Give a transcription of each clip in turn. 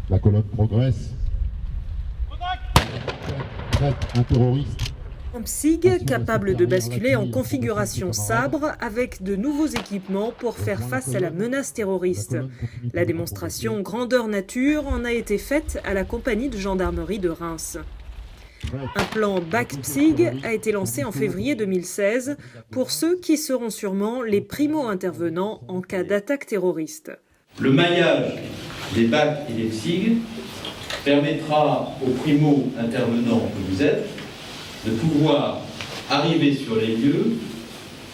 La colonne progresse. Traite un terroriste. Un PSIG capable de basculer en configuration sabre avec de nouveaux équipements pour faire face à la menace terroriste. La démonstration grandeur nature en a été faite à la compagnie de gendarmerie de Reims. Un plan BAC-PSIG a été lancé en février 2016 pour ceux qui seront sûrement les primo-intervenants en cas d'attaque terroriste. Le maillage des BAC et des PSIG permettra aux primo-intervenants que vous êtes de pouvoir arriver sur les lieux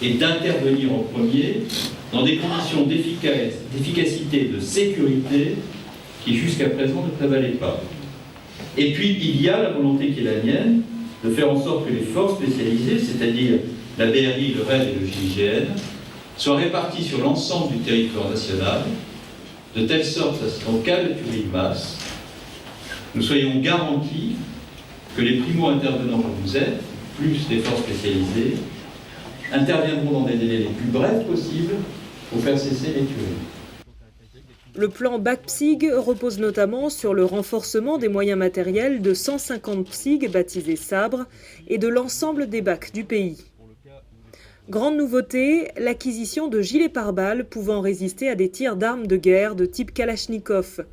et d'intervenir en premier dans des conditions d'efficacité, de sécurité qui jusqu'à présent ne prévalaient pas. Et puis il y a la volonté qui est la mienne de faire en sorte que les forces spécialisées, c'est-à-dire la BRI, le RAID et le GIGN, soient réparties sur l'ensemble du territoire national, de telle sorte qu'en cas de tuerie de masse, nous soyons garantis que les primo-intervenants que vous êtes, plus les forces spécialisées, interviendront dans des délais les plus brefs possibles pour faire cesser les tueries. Le plan BAC-PSIG repose notamment sur le renforcement des moyens matériels de 150 PSIG baptisés Sabre et de l'ensemble des BAC du pays. Grande nouveauté, l'acquisition de gilets pare-balles pouvant résister à des tirs d'armes de guerre de type Kalachnikov.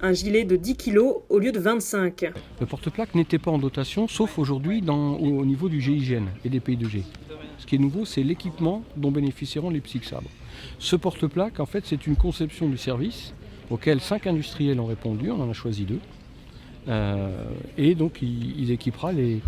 Un gilet de 10 kg au lieu de 25. Le porte-plaque n'était pas en dotation, sauf aujourd'hui au niveau du GIGN et des pays de G. Ce qui est nouveau, c'est l'équipement dont bénéficieront les PSIG Sabre. Ce porte-plaque, en fait, c'est une conception du service auquel 5 industriels ont répondu, on en a choisi 2. Et donc, il équipera les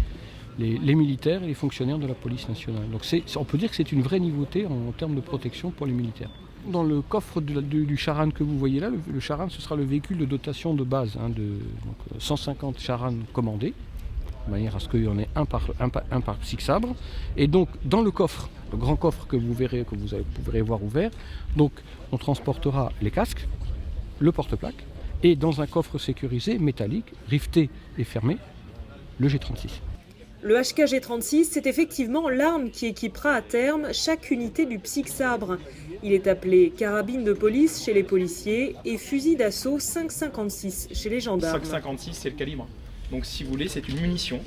militaires et les fonctionnaires de la police nationale. Donc on peut dire que c'est une vraie nouveauté en termes de protection pour les militaires. Dans le coffre du Charan que vous voyez là, le Charan, ce sera le véhicule de dotation de base, donc 150 Charan commandés, de manière à ce qu'il y en ait un par PSIG Sabre. Et donc dans le coffre, le grand coffre que vous pourrez voir ouvert, donc on transportera les casques, le porte-plaque, et dans un coffre sécurisé, métallique, rifté et fermé, le G36. Le HK-G36, c'est effectivement l'arme qui équipera à terme chaque unité du PSIG Sabre. Il est appelé carabine de police chez les policiers et fusil d'assaut 5,56 chez les gendarmes. 5,56 c'est le calibre. Donc si vous voulez, c'est une munition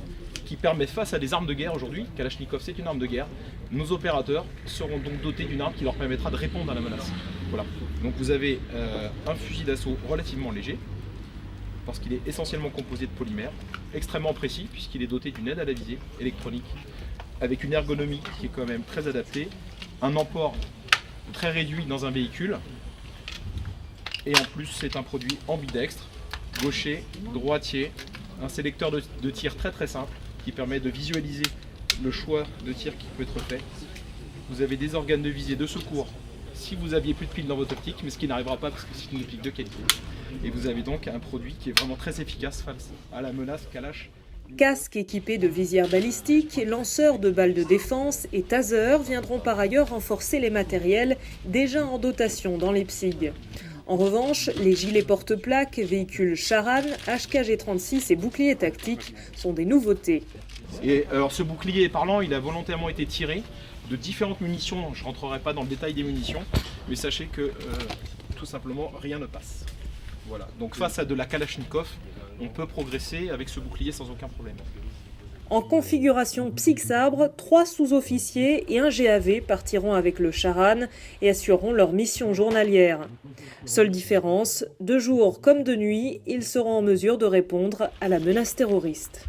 qui permet face à des armes de guerre aujourd'hui. Kalachnikov c'est une arme de guerre. Nos opérateurs seront donc dotés d'une arme qui leur permettra de répondre à la menace. Voilà. Donc vous avez un fusil d'assaut relativement léger, parce qu'il est essentiellement composé de polymère, extrêmement précis puisqu'il est doté d'une aide à la visée électronique, avec une ergonomie qui est quand même très adaptée, un emport très réduit dans un véhicule, et en plus c'est un produit ambidextre, gaucher, droitier, un sélecteur de tir très très simple qui permet de visualiser le choix de tir qui peut être fait. Vous avez des organes de visée de secours si vous aviez plus de piles dans votre optique, mais ce qui n'arrivera pas parce que c'est une optique de qualité. Et vous avez donc un produit qui est vraiment très efficace face à la menace Kalash. Casques équipés de visières balistiques, lanceurs de balles de défense et tasers viendront par ailleurs renforcer les matériels déjà en dotation dans les PSIG. En revanche, les gilets porte-plaques, véhicules Charan, HK-G36 et boucliers tactiques sont des nouveautés. Et alors ce bouclier parlant, il a volontairement été tiré de différentes munitions. Je ne rentrerai pas dans le détail des munitions, mais sachez que tout simplement rien ne passe. Voilà. Donc face à de la Kalachnikov, on peut progresser avec ce bouclier sans aucun problème. En configuration PSIG Sabre, 3 sous-officiers et un GAV partiront avec le Charan et assureront leur mission journalière. Seule différence, de jour comme de nuit, ils seront en mesure de répondre à la menace terroriste.